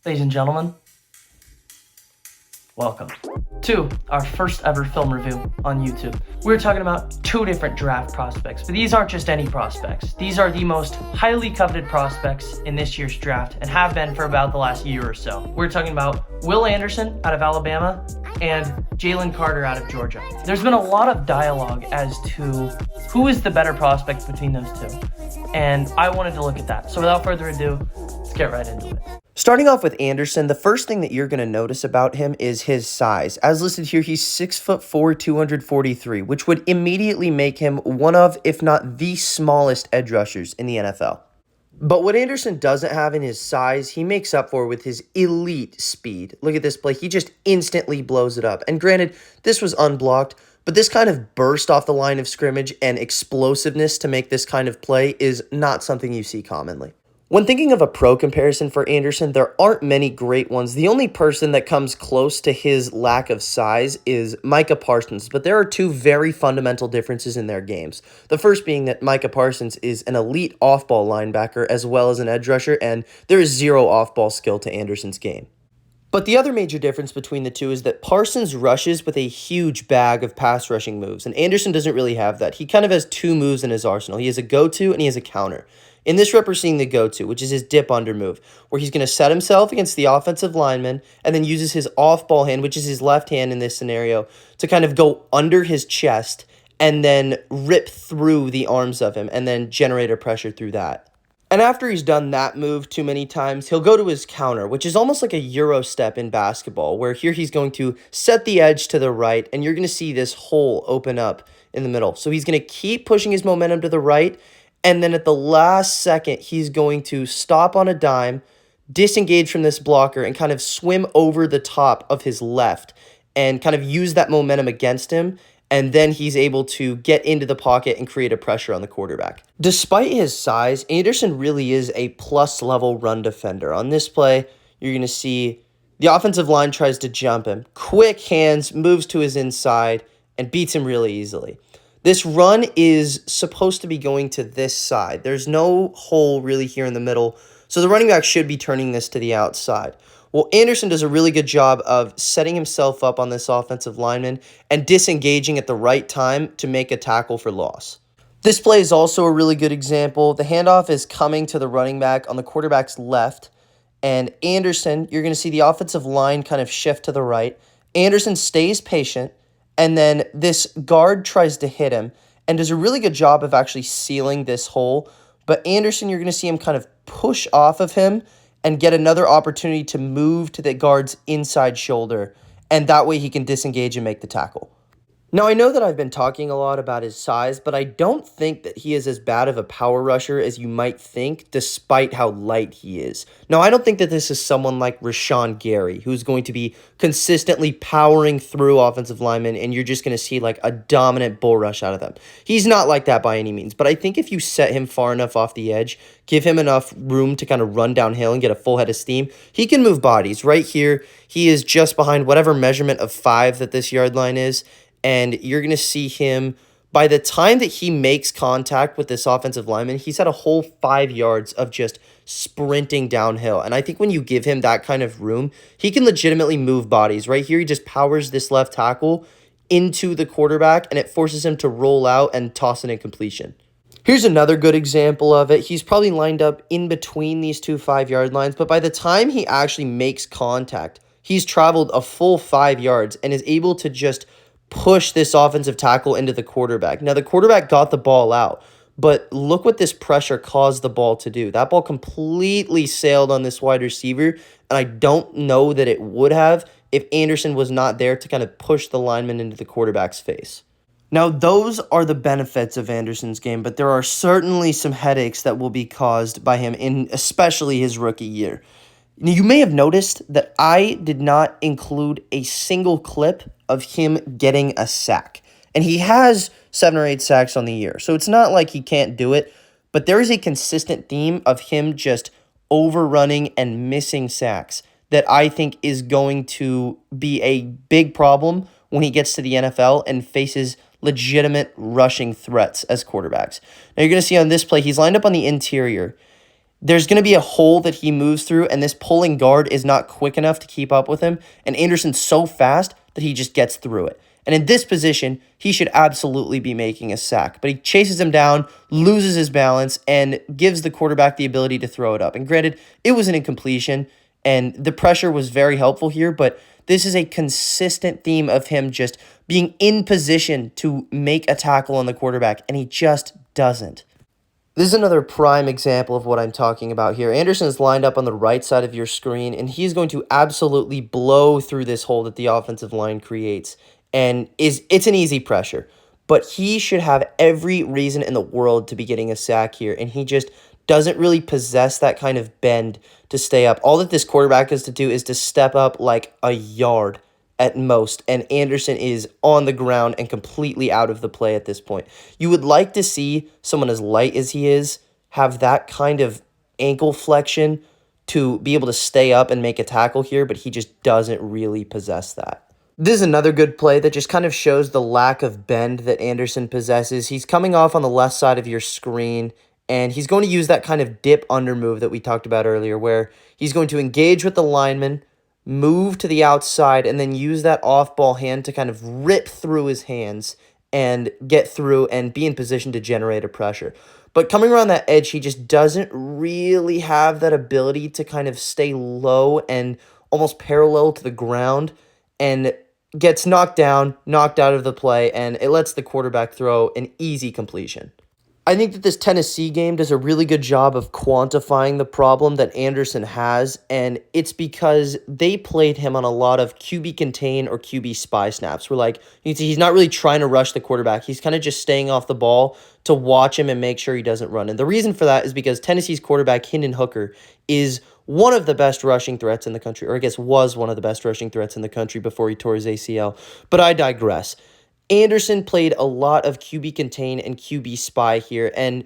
Ladies and gentlemen, welcome to our first ever film review on YouTube. We're talking about two different draft prospects, but these aren't just any prospects. These are the most highly coveted prospects in this year's draft and have been for about the last year or so. We're talking about Will Anderson out of Alabama and Jalen Carter out of Georgia. There's been a lot of dialogue as to who is the better prospect between those two, and I wanted to look at that. So without further ado, let's get right into it. Starting off with Anderson, the first thing that you're going to notice about him is his size. As listed here, he's 6'4", 243, which would immediately make him one of, if not the smallest edge rushers in the NFL. But what Anderson doesn't have in his size, he makes up for with his elite speed. Look at this play. He just instantly blows it up. And granted, this was unblocked, but this kind of burst off the line of scrimmage and explosiveness to make this kind of play is not something you see commonly. When thinking of a pro comparison for Anderson, there aren't many great ones. The only person that comes close to his lack of size is Micah Parsons, but there are two very fundamental differences in their games. The first being that Micah Parsons is an elite off-ball linebacker as well as an edge rusher, and there is zero off-ball skill to Anderson's game. But the other major difference between the two is that Parsons rushes with a huge bag of pass rushing moves, and Anderson doesn't really have that. He kind of has two moves in his arsenal. He has a go-to and he has a counter. In this rep, we're seeing the go-to, which is his dip under move, where he's going to set himself against the offensive lineman and then uses his off-ball hand, which is his left hand in this scenario, to kind of go under his chest and then rip through the arms of him and then generate a pressure through that. And after he's done that move too many times, he'll go to his counter, which is almost like a Euro step in basketball, where here he's going to set the edge to the right, and you're going to see this hole open up in the middle. So he's going to keep pushing his momentum to the right, and then at the last second, he's going to stop on a dime, disengage from this blocker, and kind of swim over the top of his left and kind of use that momentum against him. And then he's able to get into the pocket and create a pressure on the quarterback. Despite his size, Anderson really is a plus-level run defender. On this play, you're going to see the offensive line tries to jump him. Quick hands, moves to his inside, and beats him really easily. This run is supposed to be going to this side. There's no hole really here in the middle, so the running back should be turning this to the outside. Well, Anderson does a really good job of setting himself up on this offensive lineman and disengaging at the right time to make a tackle for loss. This play is also a really good example. The handoff is coming to the running back on the quarterback's left, and Anderson, you're going to see the offensive line kind of shift to the right. Anderson stays patient, and then this guard tries to hit him and does a really good job of actually sealing this hole. But Anderson, you're going to see him kind of push off of him and get another opportunity to move to the guard's inside shoulder, and that way he can disengage and make the tackle. Now, I know that I've been talking a lot about his size, but I don't think that he is as bad of a power rusher as you might think, despite how light he is. Now, I don't think that this is someone like Rashawn Gary, who's going to be consistently powering through offensive linemen, and you're just going to see like a dominant bull rush out of them. He's not like that by any means, but I think if you set him far enough off the edge, give him enough room to kind of run downhill and get a full head of steam, he can move bodies. Right here, he is just behind whatever measurement of 5 that this yard line is, and you're going to see him, by the time that he makes contact with this offensive lineman, he's had a whole 5 yards of just sprinting downhill. And I think when you give him that kind of room, he can legitimately move bodies. Right here, he just powers this left tackle into the quarterback, and it forces him to roll out and toss an incompletion. Here's another good example of it. He's probably lined up in between these two 5-yard lines, but by the time he actually makes contact, he's traveled a full 5 yards and is able to just push this offensive tackle into the quarterback. Now, the quarterback got the ball out, but look what this pressure caused the ball to do. That ball completely sailed on this wide receiver, and I don't know that it would have if Anderson was not there to kind of push the lineman into the quarterback's face. Now, those are the benefits of Anderson's game, but there are certainly some headaches that will be caused by him in especially his rookie year. You may have noticed that I did not include a single clip of him getting a sack. And he has 7 or 8 sacks on the year, so it's not like he can't do it, but there is a consistent theme of him just overrunning and missing sacks that I think is going to be a big problem when he gets to the NFL and faces legitimate rushing threats as quarterbacks. Now, you're going to see on this play, he's lined up on the interior, there's going to be a hole that he moves through, and this pulling guard is not quick enough to keep up with him, and Anderson's so fast that he just gets through it. And in this position, he should absolutely be making a sack, but he chases him down, loses his balance, and gives the quarterback the ability to throw it up. And granted, it was an incompletion, and the pressure was very helpful here, but this is a consistent theme of him just being in position to make a tackle on the quarterback, and he just doesn't. This is another prime example of what I'm talking about here. Anderson is lined up on the right side of your screen, and he's going to absolutely blow through this hole that the offensive line creates. And it's an easy pressure. But he should have every reason in the world to be getting a sack here, and he just doesn't really possess that kind of bend to stay up. All that this quarterback has to do is to step up like a yard at most, and Anderson is on the ground and completely out of the play at this point. You would like to see someone as light as he is have that kind of ankle flexion to be able to stay up and make a tackle here, but he just doesn't really possess that. This is another good play that just kind of shows the lack of bend that Anderson possesses. He's coming off on the left side of your screen, and he's going to use that kind of dip under move that we talked about earlier, where he's going to engage with the lineman, move to the outside, and then use that off-ball hand to kind of rip through his hands and get through and be in position to generate a pressure. But coming around that edge, he just doesn't really have that ability to kind of stay low and almost parallel to the ground, and gets knocked down, knocked out of the play, and it lets the quarterback throw an easy completion. I think that this Tennessee game does a really good job of quantifying the problem that Anderson has, and it's because they played him on a lot of QB contain or QB spy snaps. Where, like, you can see he's not really trying to rush the quarterback. He's kind of just staying off the ball to watch him and make sure he doesn't run. And the reason for that is because Tennessee's quarterback, Hendon Hooker, is one of the best rushing threats in the country, or I guess was one of the best rushing threats in the country before he tore his ACL. But I digress. Anderson played a lot of QB contain and QB spy here, and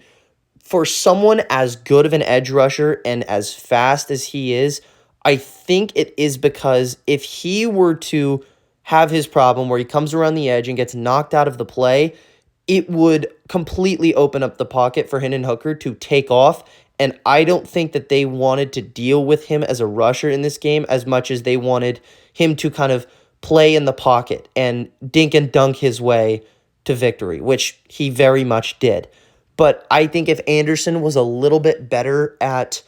for someone as good of an edge rusher and as fast as he is, I think it is because if he were to have his problem where he comes around the edge and gets knocked out of the play, it would completely open up the pocket for Hendon Hooker to take off, and I don't think that they wanted to deal with him as a rusher in this game as much as they wanted him to kind of play in the pocket and dink and dunk his way to victory, which he very much did. But I think if Anderson was a little bit better at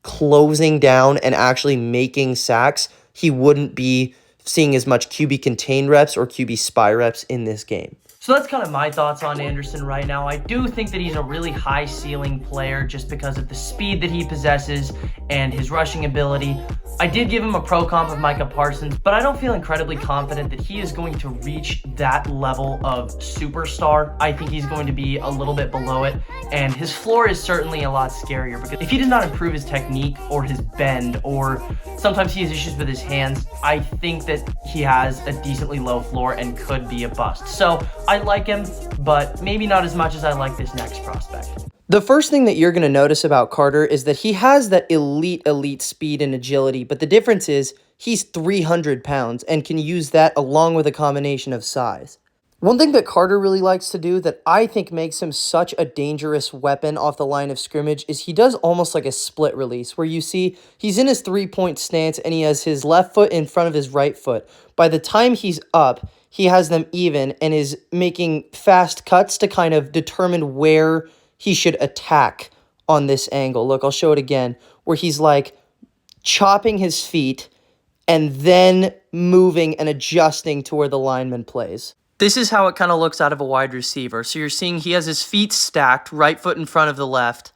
closing down and actually making sacks, he wouldn't be seeing as much QB contain reps or QB spy reps in this game. So that's kind of my thoughts on Anderson right now. I do think that he's a really high ceiling player just because of the speed that he possesses and his rushing ability. I did give him a pro comp of Micah Parsons, but I don't feel incredibly confident that he is going to reach that level of superstar. I think he's going to be a little bit below it, and his floor is certainly a lot scarier because if he does not improve his technique or his bend, or sometimes he has issues with his hands, I think that he has a decently low floor and could be a bust. So I like him, but maybe not as much as I like this next prospect. The first thing that you're going to notice about Carter is that he has that elite speed and agility, but the difference is he's 300 pounds and can use that along with a combination of size. One thing that Carter really likes to do that I think makes him such a dangerous weapon off the line of scrimmage is he does almost like a split release where you see he's in his three-point stance and he has his left foot in front of his right foot. By the time he's up, he has them even and is making fast cuts to kind of determine where he should attack on this angle. Look, I'll show it again, where he's like chopping his feet and then moving and adjusting to where the lineman plays. This is how it kind of looks out of a wide receiver. So you're seeing he has his feet stacked, right foot in front of the left.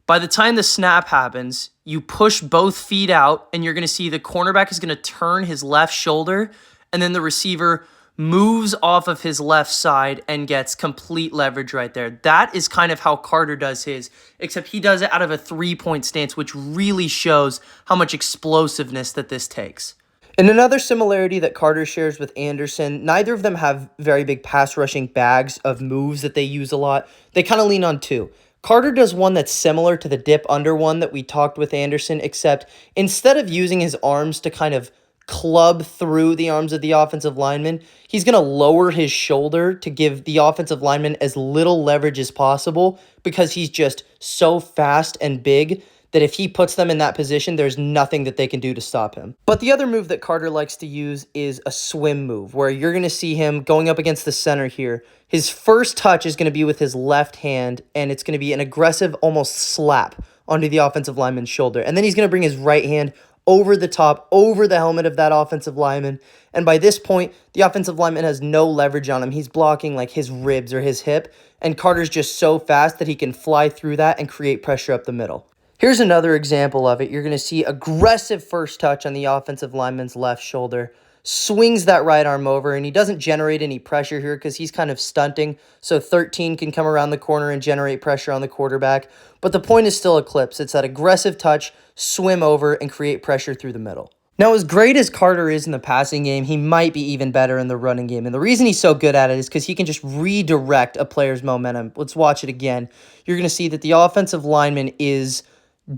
By the time the snap happens, you push both feet out, and you're going to see the cornerback is going to turn his left shoulder, and then the receiver moves off of his left side and gets complete leverage right there. That is kind of how Carter does his, except he does it out of a three-point stance, which really shows how much explosiveness that this takes. And another similarity that Carter shares with Anderson, neither of them have very big pass rushing bags of moves that they use a lot. They kind of lean on two. Carter does one that's similar to the dip under one that we talked with Anderson, except instead of using his arms to kind of club through the arms of the offensive lineman, he's going to lower his shoulder to give the offensive lineman as little leverage as possible because he's just so fast and big that if he puts them in that position, there's nothing that they can do to stop him. But the other move that Carter likes to use is a swim move, where you're going to see him going up against the center here. His first touch is going to be with his left hand, and it's going to be an aggressive, almost slap onto the offensive lineman's shoulder. And then he's going to bring his right hand over the top, over the helmet of that offensive lineman. And by this point, the offensive lineman has no leverage on him. He's blocking like his ribs or his hip. And Carter's just so fast that he can fly through that and create pressure up the middle. Here's another example of it. You're going to see aggressive first touch on the offensive lineman's left shoulder. Swings that right arm over, and he doesn't generate any pressure here because he's kind of stunting. So 13 can come around the corner and generate pressure on the quarterback. But the point is still eclipsed. It's that aggressive touch, swim over, and create pressure through the middle. Now, as great as Carter is in the passing game, he might be even better in the running game. And the reason he's so good at it is because he can just redirect a player's momentum. Let's watch it again. You're going to see that the offensive lineman is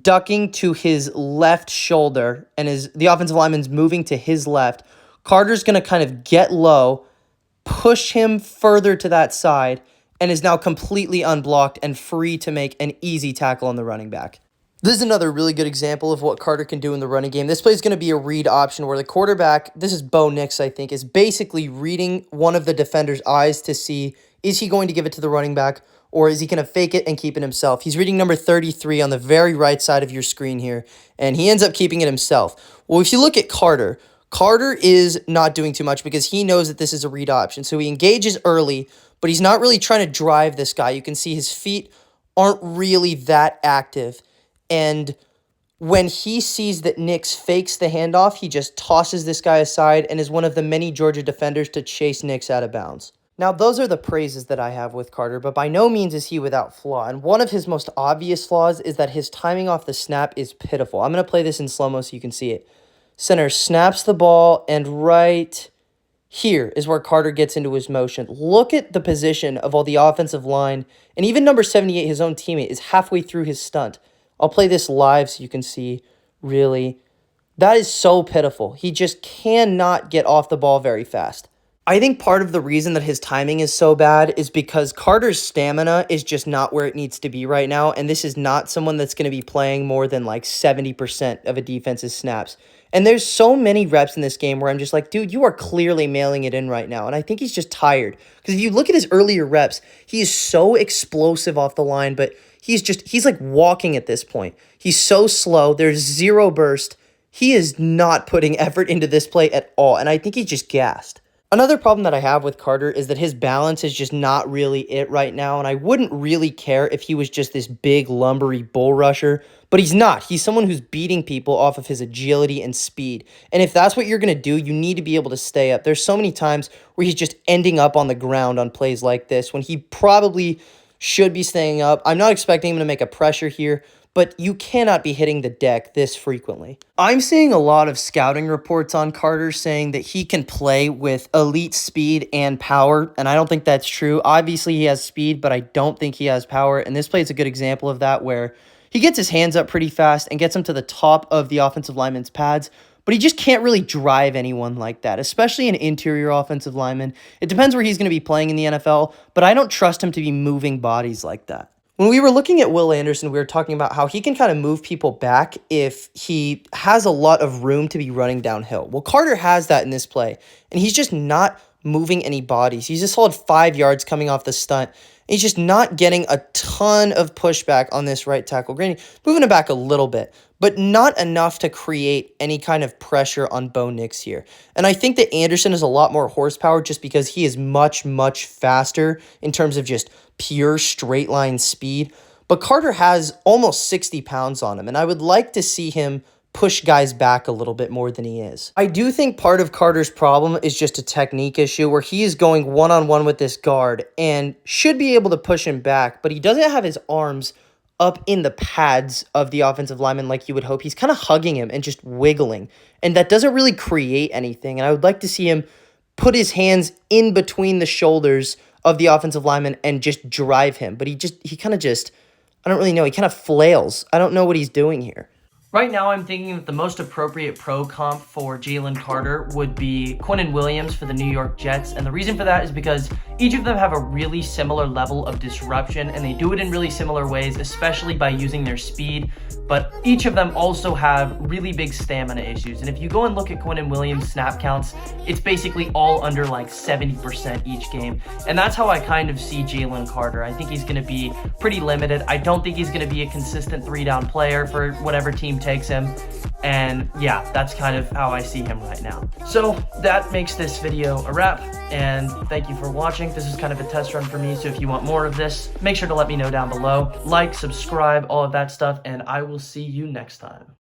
ducking to his left shoulder, and the offensive lineman's moving to his left. Carter's going to kind of get low, push him further to that side, and is now completely unblocked and free to make an easy tackle on the running back. This is another really good example of what Carter can do in the running game. This play is going to be a read option where the quarterback, this is Bo Nix, I think, is basically reading one of the defender's eyes to see, is he going to give it to the running back, or is he going to fake it and keep it himself? He's reading number 33 on the very right side of your screen here, and he ends up keeping it himself. Well, if you look at Carter is not doing too much because he knows that this is a read option. So he engages early, but he's not really trying to drive this guy. You can see his feet aren't really that active. And when he sees that Nix fakes the handoff, he just tosses this guy aside and is one of the many Georgia defenders to chase Nix out of bounds. Now, those are the praises that I have with Carter, but by no means is he without flaw. And one of his most obvious flaws is that his timing off the snap is pitiful. I'm going to play this in slow-mo so you can see it. Center snaps the ball, and right here is where Carter gets into his motion. Look at the position of all the offensive line, and even number 78, his own teammate, is halfway through his stunt. I'll play this live so you can see, really. That is so pitiful. He just cannot get off the ball very fast. I think part of the reason that his timing is so bad is because Carter's stamina is just not where it needs to be right now, and this is not someone that's going to be playing more than like 70% of a defense's snaps. And there's so many reps in this game where I'm just like, dude, you are clearly mailing it in right now. And I think he's just tired. Because if you look at his earlier reps, he is so explosive off the line, but he's like walking at this point. He's so slow. There's zero burst. He is not putting effort into this play at all. And I think he's just gassed. Another problem that I have with Carter is that his balance is just not really it right now, and I wouldn't really care if he was just this big, lumbery bull rusher, but he's not. He's someone who's beating people off of his agility and speed, and if that's what you're going to do, you need to be able to stay up. There's so many times where he's just ending up on the ground on plays like this when he probably should be staying up. I'm not expecting him to make a pressure here, but you cannot be hitting the deck this frequently. I'm seeing a lot of scouting reports on Carter saying that he can play with elite speed and power, and I don't think that's true. Obviously, he has speed, but I don't think he has power, and this play is a good example of that where he gets his hands up pretty fast and gets him to the top of the offensive lineman's pads, but he just can't really drive anyone like that, especially an interior offensive lineman. It depends where he's going to be playing in the NFL, but I don't trust him to be moving bodies like that. When we were looking at Will Anderson, we were talking about how he can kind of move people back if he has a lot of room to be running downhill. Well, Carter has that in this play, and he's just not moving any bodies. He's a solid 5 yards coming off the stunt. He's just not getting a ton of pushback on this right tackle. Granted, moving it back a little bit, but not enough to create any kind of pressure on Bo Nix here. And I think that Anderson has a lot more horsepower just because he is much, much faster in terms of just pure straight line speed. But Carter has almost 60 pounds on him, and I would like to see him push guys back a little bit more than he is. I do think part of Carter's problem is just a technique issue where he is going one-on-one with this guard and should be able to push him back, but he doesn't have his arms up in the pads of the offensive lineman like you would hope. He's kind of hugging him and just wiggling, and that doesn't really create anything, and I would like to see him put his hands in between the shoulders of the offensive lineman and just drive him, but he kind of just, I don't really know, he kind of flails. I don't know what he's doing here. Right now, I'm thinking that the most appropriate pro comp for Jalen Carter would be Quinnen Williams for the New York Jets. And the reason for that is because Each of them have a really similar level of disruption, and they do it in really similar ways, especially by using their speed. But each of them also have really big stamina issues. And if you go and look at Quinnen Williams' snap counts, it's basically all under like 70% each game. And that's how I kind of see Jalen Carter. I think he's going to be pretty limited. I don't think he's going to be a consistent 3-down player for whatever team takes him. And yeah, that's kind of how I see him right now. So that makes this video a wrap, and thank you for watching. This is kind of a test run for me, so if you want more of this, make sure to let me know down below. Like, subscribe, all of that stuff, and I will see you next time.